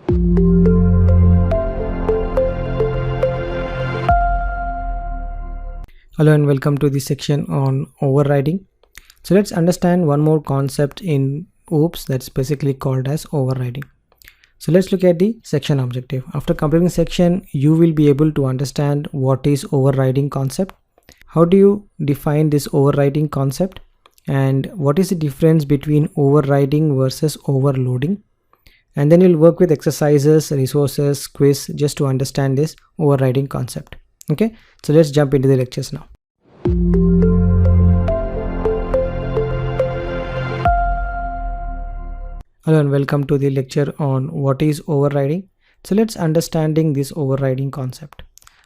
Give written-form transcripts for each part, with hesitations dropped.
Hello and welcome to this section on overriding. So let's understand one more concept in OOPS that's basically called as overriding. So let's look at the section objective. After completing section, you will be able to understand what is overriding concept, how do you define this overriding concept, and what is the difference between overriding versus overloading. And then you'll work with exercises, resources, quiz just to understand this overriding concept. Okay, so let's jump into the lectures now. Hello and welcome to the lecture on what is overriding. So let's understanding this overriding concept.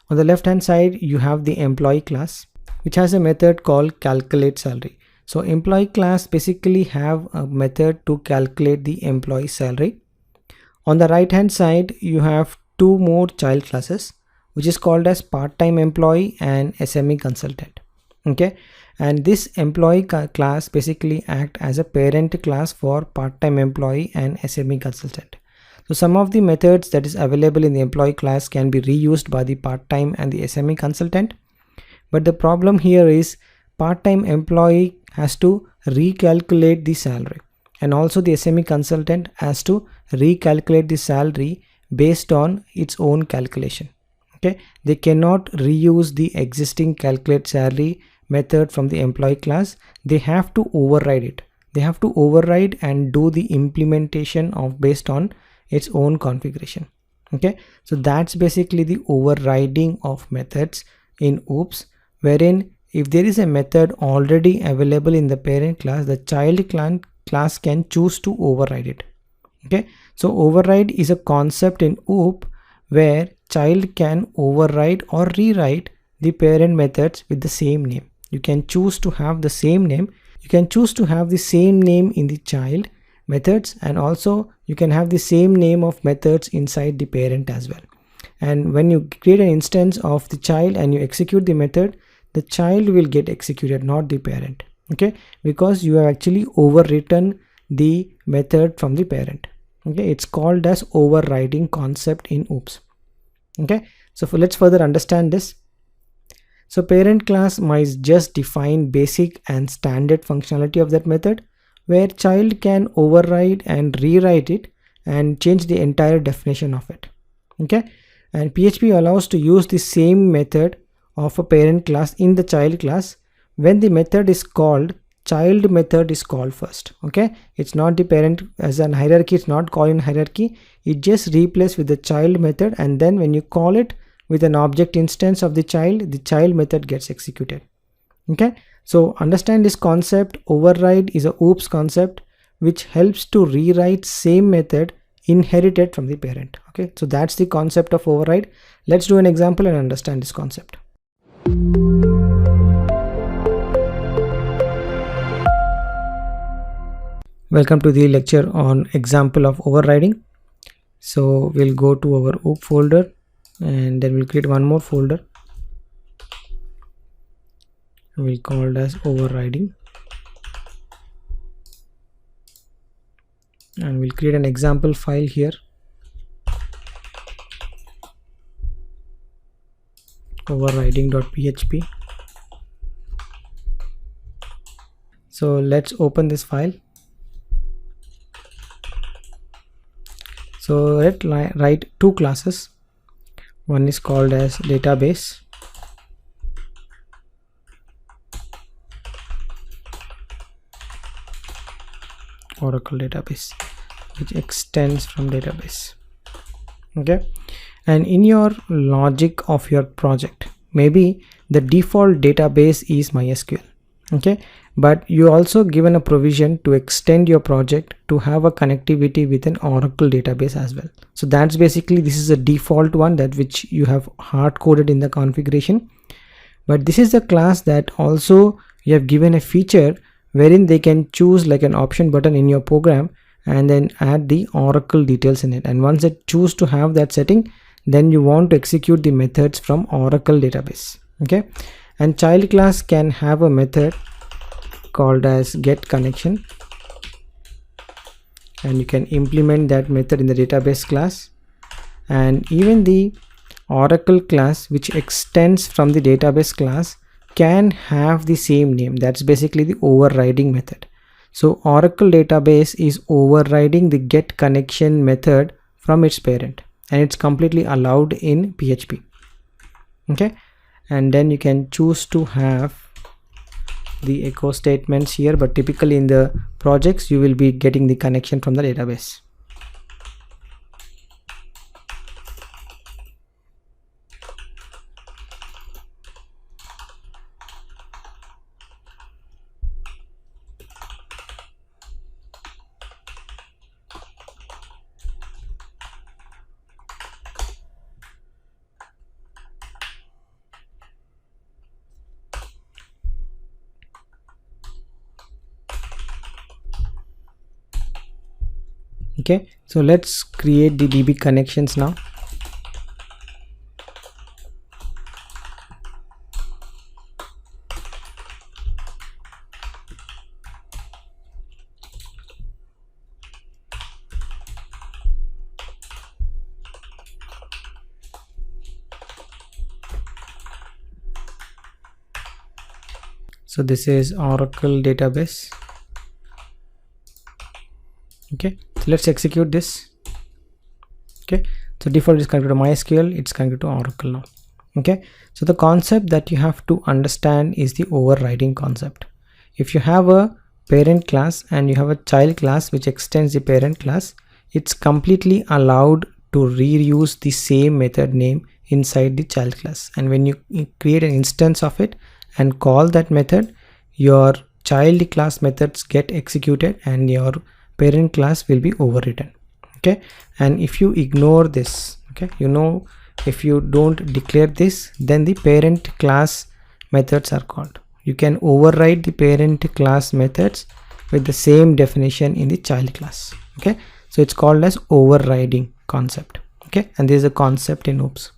On the left hand side you have the employee class, which has a method called calculate salary. So employee class basically have a method to calculate the employee salary. On the right hand side you have two more child classes, which is called as part-time employee and SME consultant. Okay, and this employee class basically act as a parent class for part-time employee and SME consultant. So some of the methods that is available in the employee class can be reused by the part-time and the SME consultant, but the problem here is part-time employee has to recalculate the salary, and also the SME consultant has to recalculate the salary based on its own calculation. Okay, they cannot reuse the existing calculate salary method from the employee class. They have to override it. They have to override and do the implementation of based on its own configuration. Okay, so that's basically the overriding of methods in OOPS, wherein if there is a method already available in the parent class, the child class can choose to override it. Okay, so override is a concept in OOP where child can override or rewrite the parent methods with the same name. You can choose to have the same name. You can choose to have the same name in the child methods, and also you can have the same name of methods inside the parent as well. And when you create an instance of the child and you execute the method, the child will get executed, not the parent. Okay, because you have actually overwritten the method from the parent. Okay, it's called as overriding concept in OOPS. Okay, so let's further understand this. So parent class might just define basic and standard functionality of that method, where child can override and rewrite it and change the entire definition of it. Okay, and PHP allows to use the same method of a parent class in the child class. When the method is called, child method is called first. Okay, it's not the parent as an hierarchy, it's not called in hierarchy, it just replaces with the child method, and then when you call it with an object instance of the child method gets executed. Okay, so understand this concept. Override is a OOPS concept which helps to rewrite same method inherited from the parent. Okay, so that's the concept of override. Let's do an example and understand this concept. Welcome to the lecture on example of overriding. So we'll go to our OOP folder and then we'll create one more folder. We'll call it as overriding, and we'll create an example file here, overriding.php. So let's open this file. So let's write two classes. One is called as database, Oracle database, which extends from database. Okay, and in your logic of your project, maybe the default database is MySQL. Okay, but you also given a provision to extend your project to have a connectivity with an Oracle database as well. So that's basically, this is a default one that which you have hard coded in the configuration, but this is the class that also you have given a feature wherein they can choose like an option button in your program and then add the Oracle details in it. And once they choose to have that setting, then you want to execute the methods from Oracle database. Okay, and child class can have a method called as get connection, and you can implement that method in the database class. and even the Oracle class which extends from the database class can have the same name. That's basically the overriding method. So Oracle database is overriding the get connection method from its parent, and it's completely allowed in PHP. Okay, and then you can choose to have the echo statements here, but typically in the projects you will be getting the connection from the database. Okay, so let's create the DB connections now. So this is Oracle database. Okay, so let's execute this. Okay, so default is connected to MySQL, it's connected to Oracle now. Okay, so the concept that you have to understand is the overriding concept. If you have a parent class and you have a child class which extends the parent class, it's completely allowed to reuse the same method name inside the child class, and when you create an instance of it and call that method, your child class methods get executed and your parent class will be overwritten. Okay, and if you ignore this, okay, if you don't declare this, then the parent class methods are called. You can override the parent class methods with the same definition in the child class. Okay, so it's called as overriding concept. Okay, and this is a concept in OOPS.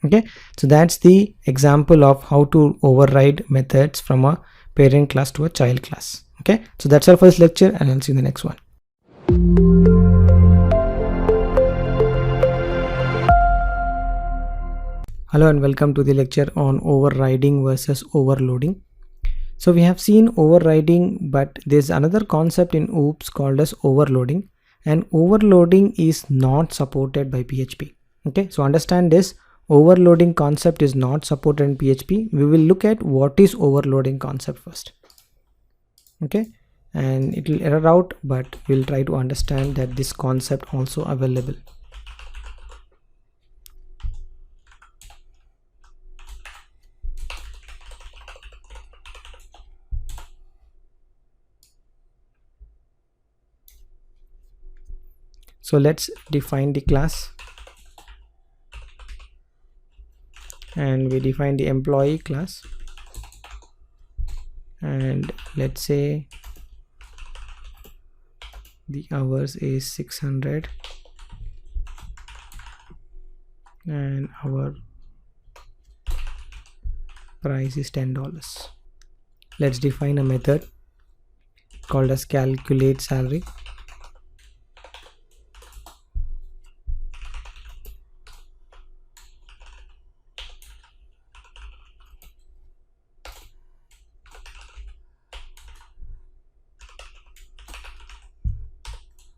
Okay, so that's the example of how to override methods from a parent class to a child class. Okay, so that's all for this lecture, and I'll see you in the next one. Hello and welcome to the lecture on overriding versus overloading. So we have seen overriding, but there's another concept in OOPS called as overloading, and overloading is not supported by PHP. Okay, so understand this. Overloading concept is not supported in PHP. We will look at what is overloading concept first. Okay, and it will error out, but we'll try to understand that this concept also available. So let's define the class, and we define the employee class, and let's say the hours is 600 and our price is $10. Let's define a method called as calculate salary.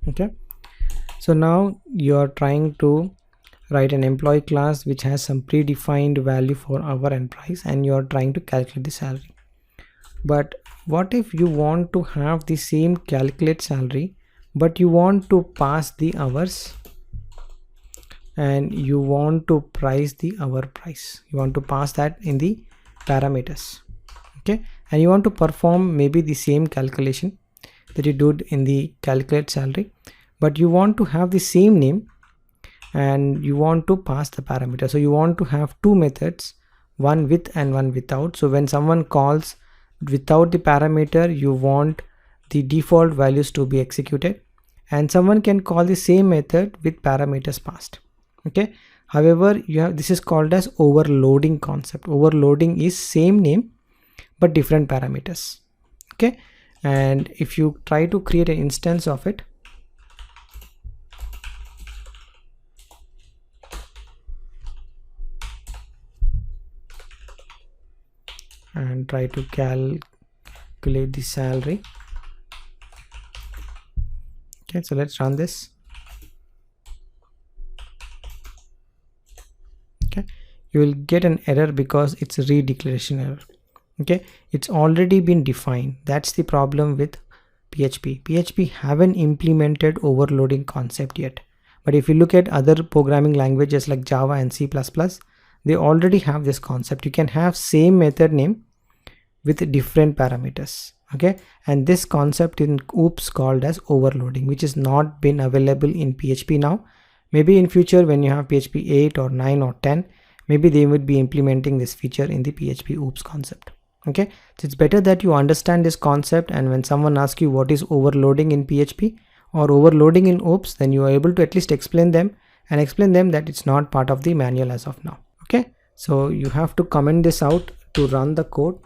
Okay, so now you are trying to write an employee class which has some predefined value for hour and price, and you are trying to calculate the salary. But what if you want to have the same calculate salary, but you want to pass the hours and you want to price the hour price? You want to pass that in the parameters. Okay, and you want to perform maybe the same calculation that you did in the calculate salary, but you want to have the same name and you want to pass the parameter. So you want to have two methods, one with and one without. So when someone calls without the parameter, you want the default values to be executed, and someone can call the same method with parameters passed. Okay, however, you have, this is called as overloading concept. Overloading is same name but different parameters. Okay, and if you try to create an instance of it, and try to calculate the salary. Okay, so let's run this. Okay, you will get an error because it's a redeclaration error. Okay, it's already been defined. That's the problem with PHP haven't implemented overloading concept yet. But if you look at other programming languages like Java and C++, they already have this concept. You can have same method name with different parameters. Okay, and this concept in OOPS called as overloading, which is not been available in PHP now. Maybe in future when you have PHP 8 or 9 or 10, maybe they would be implementing this feature in the PHP OOPS concept. Okay, so it's better that you understand this concept, and when someone asks you what is overloading in PHP or overloading in OOPS, then you are able to at least explain them that it's not part of the manual as of now. Okay, so you have to comment this out to run the code.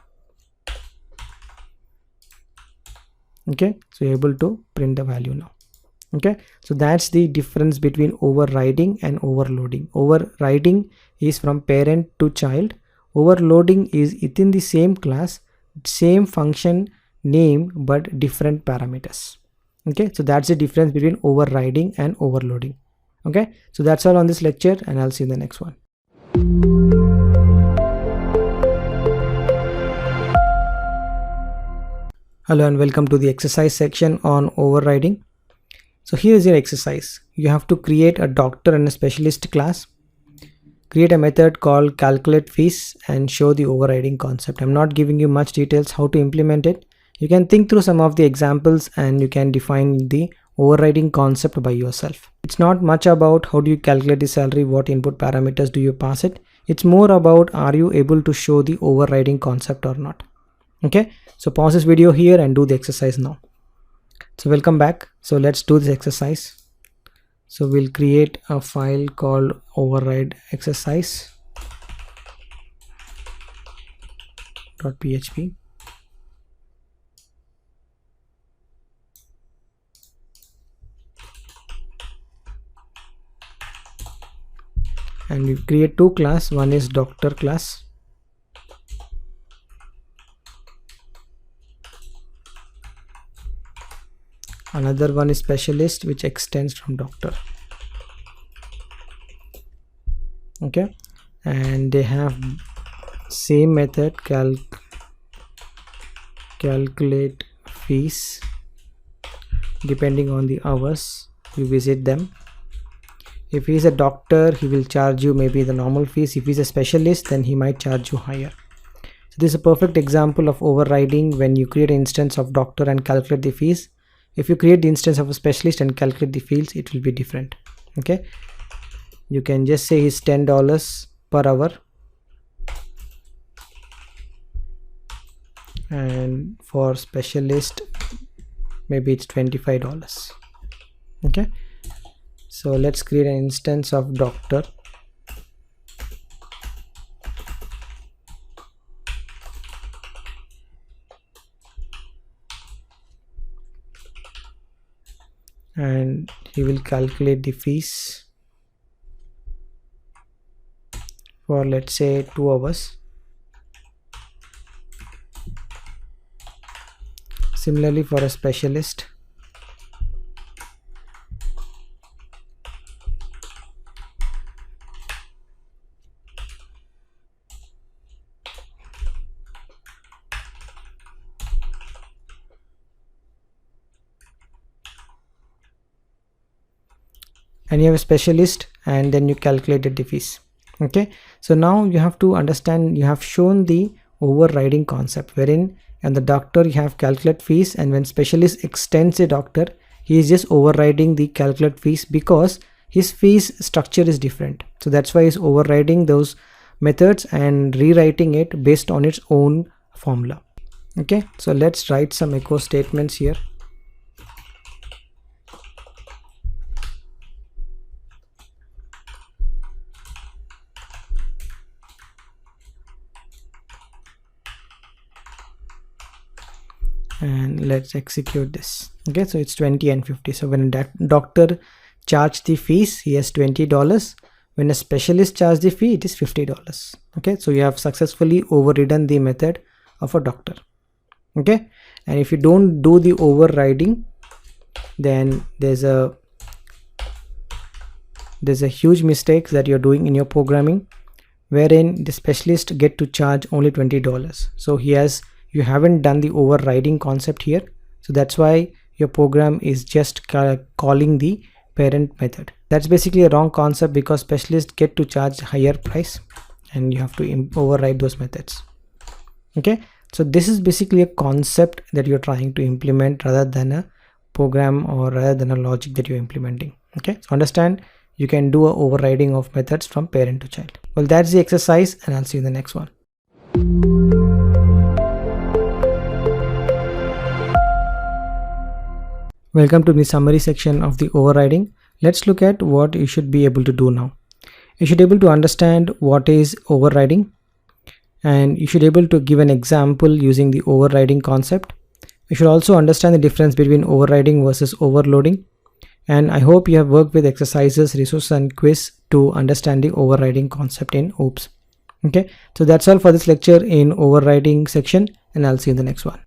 Okay, so you're able to print the value now. Okay, so that's the difference between overriding and overloading. Overriding is from parent to child. Overloading is within the same class, same function name, but different parameters. Okay, so that's the difference between overriding and overloading. Okay, so that's all on this lecture, and I'll see you in the next one. Hello and welcome to the exercise section on overriding. So here is your exercise. You have to create a doctor and a specialist class. Create a method called calculate fees and show the overriding concept. I'm not giving you much details how to implement it. You can think through some of the examples and you can define the overriding concept by yourself. It's not much about how do you calculate the salary, what input parameters do you pass it. It's more about are you able to show the overriding concept or not. Okay, so pause this video here and do the exercise now. So welcome back. So let's do this exercise. So we'll create a file called override exercise.php. And we create two classes. One is doctor class. Another one is specialist, which extends from doctor. Okay, and they have same method calculate fees. Depending on the hours you visit them. If he's a doctor, he will charge you maybe the normal fees. If he's a specialist, then he might charge you higher. So this is a perfect example of overriding when you create an instance of doctor and calculate the fees. If you create the instance of a specialist and calculate the fields, it will be different. Okay, you can just say it's $10 per hour, and for specialist maybe it's $25. Okay, so let's create an instance of doctor. And he will calculate the fees for, let's say, 2 hours. Similarly for a specialist, and you have a specialist, and then you calculated the fees. Okay, so now you have to understand, you have shown the overriding concept, wherein and the doctor you have calculate fees, and when specialist extends a doctor, he is just overriding the calculate fees because his fees structure is different. So that's why he's overriding those methods and rewriting it based on its own formula. Okay, so let's write some echo statements here. And let's execute this. Okay, so it's 20 and 50. So when that doctor charged the fees, he has $20. When a specialist charged the fee, it is $50. Okay, so you have successfully overridden the method of a doctor. Okay, and if you don't do the overriding, then there's a huge mistake that you're doing in your programming, wherein the specialist get to charge only $20. So you haven't done the overriding concept here, so that's why your program is just calling the parent method. That's basically a wrong concept, because specialists get to charge higher price and you have to override those methods. Okay, so this is basically a concept that you're trying to implement rather than a program or rather than a logic that you're implementing. Okay, so understand you can do a overriding of methods from parent to child. Well, that's the exercise, and I'll see you in the next one. Welcome to the summary section of the overriding. Let's look at what you should be able to do now. You should be able to understand what is overriding, and you should be able to give an example using the overriding concept. You should also understand the difference between overriding versus overloading. And I hope you have worked with exercises, resources and quiz to understand the overriding concept in OOPS. Okay, so that's all for this lecture in overriding section, and I'll see you in the next one.